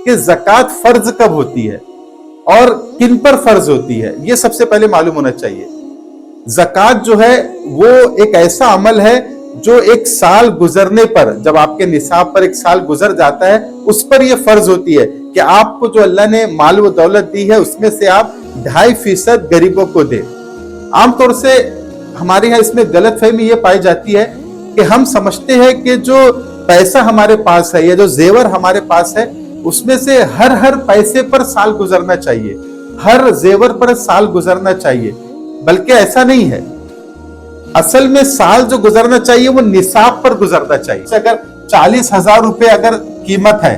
कि ज़कात फर्ज कब होती है और किन पर फर्ज होती है, ये सबसे पहले मालूम होना चाहिए। ज़कात जो है वो एक ऐसा अमल है जो एक साल गुजरने पर, जब आपके निसाब पर एक साल गुजर जाता है, उस पर यह फर्ज होती है कि आपको जो अल्लाह ने माल व दौलत दी है उसमें से आप 2.5% गरीबों को दे। आमतौर से हमारे यहाँ इसमें गलतफहमी ये पाई जाती है कि हम समझते हैं कि जो पैसा हमारे पास है या जो जेवर हमारे पास है उसमें से हर पैसे पर साल गुजरना चाहिए, हर जेवर पर साल गुजरना चाहिए, बल्कि ऐसा नहीं है। असल में साल जो गुजरना चाहिए वो निसाब पर गुजरना चाहिए। अगर 40,000 रुपए अगर कीमत है,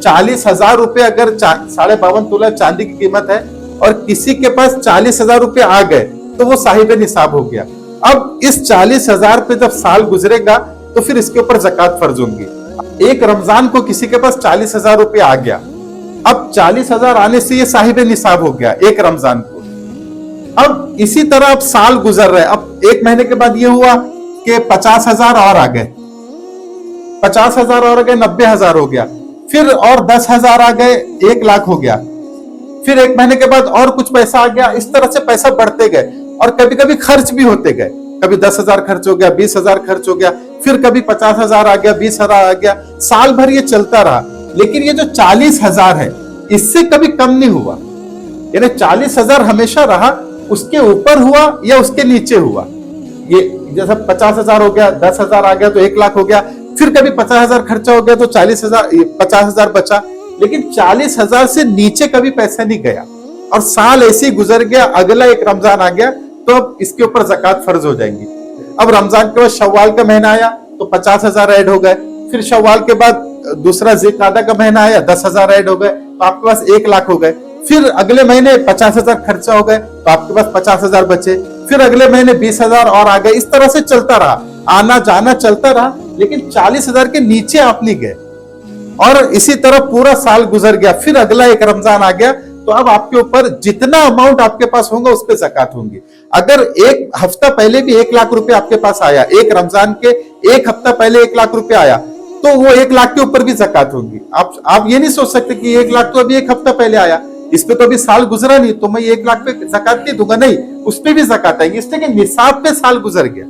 40,000 रुपए अगर 52.5 तोला चांदी की कीमत है और किसी के पास 40,000 रुपए आ गए तो वो साहिब निसाब हो गया। अब इस 40,000 पे जब साल गुजरेगा तो फिर इसके ऊपर ज़कात फर्ज होंगी। एक रमजान को किसी के पास 40,000 रुपए आ गया, अब 40,000 आने से ये साहिब निसाब हो गया एक रमजान को। अब इसी तरह अब साल गुजर रहे, अब एक महीने के बाद ये हुआ कि 50,000 और आ गए, 50,000 और आ गए, 90,000 हो गया, फिर और 10,000 आ गए, 1 लाख हो गया, फिर एक महीने के बाद और कुछ पैसा आ गया। इस तरह से पैसा बढ़ते गए और कभी कभी खर्च भी होते गए, कभी 10,000 खर्च हो गया, 20,000 खर्च हो गया, फिर कभी 50,000 आ गया, 20,000 आ गया, साल भर ये चलता रहा। लेकिन ये जो 40,000 है इससे कभी कम नहीं हुआ, यानी 40,000 हमेशा रहा, उसके ऊपर हुआ या उसके नीचे हुआ। ये जैसा 50,000 हो गया, 10,000 आ गया तो 1 लाख हो गया, फिर कभी 50,000 खर्चा हो गया तो 40,000 50,000 बचा, लेकिन 40,000 से नीचे कभी पैसा नहीं गया और साल ऐसे ही गुजर गया। अगला एक रमजान आ गया तो अब इसके ऊपर ज़कात फर्ज हो जाएंगी। अब रमजान के बाद शव्वाल का महीना आया तो 50,000 ऐड हो गए, फिर शव्वाल के बाद दूसरा ज़िलक़ादा का महीना आया, 10,000 ऐड हो गए तो आपके पास 1 लाख हो गए, फिर अगले महीने 50,000 खर्चा हो गए तो आपके पास 50,000 बचे, फिर अगले महीने 20,000 और आ गए। इस तरह से चलता रहा, आना जाना चलता रहा, लेकिन 40,000 के नीचे आप नहीं गए और इसी तरह पूरा साल गुजर गया। फिर अगला एक रमजान आ गया तो अब आपके ऊपर जितना अमाउंट आपके पास होगा उस पर ज़कात होंगी। अगर एक हफ्ता पहले भी 1 लाख रुपए आपके पास आया, एक रमजान के एक हफ्ता पहले 1 लाख रुपए आया तो वो 1 लाख के ऊपर भी ज़कात होंगी। आप ये नहीं सोच सकते कि 1 लाख तो अभी एक हफ्ता पहले आया, इस पे तो अभी साल गुजरा नहीं तो मैं 1 लाख पे ज़कात नहीं दूंगा, नहीं, उस पे भी ज़कात आएगी, इसलिए कि निसाब पे साल गुजर गया।